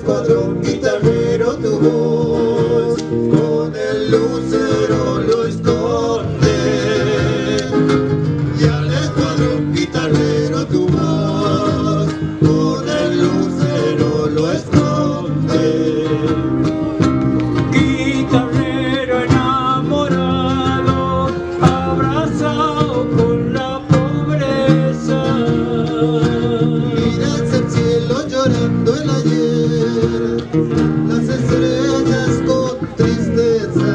escuadrón guitarrero tu voz, con el lucero lo esconde. Y al escuadrón guitarrero tu voz, con el lucero lo esconde. Guitarrero enamorado, abrazado con la pobreza. Miras el cielo llorando el ayer, las estrellas con tristeza.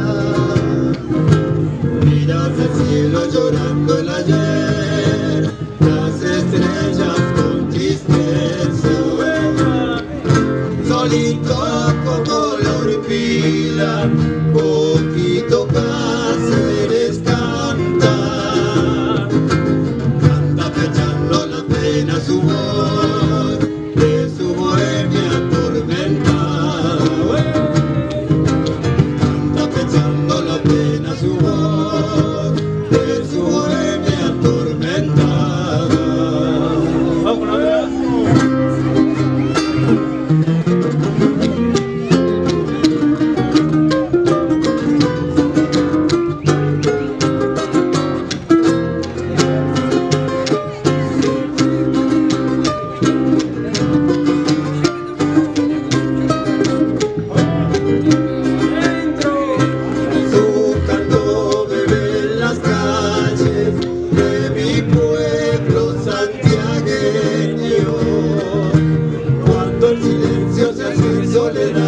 Miras el cielo llorando el ayer, las estrellas con tristeza. Solito como la horipila, poquito Cáceres canta. Canta pechando las penas su voz, de su bohemia atormentada. Canta pechando las penas su voz, de su bohemia atormentada. Vamos, la verdad. Su canto bebe en las calles de mi pueblo santiagueño. Cuando el silencio se hace soledad,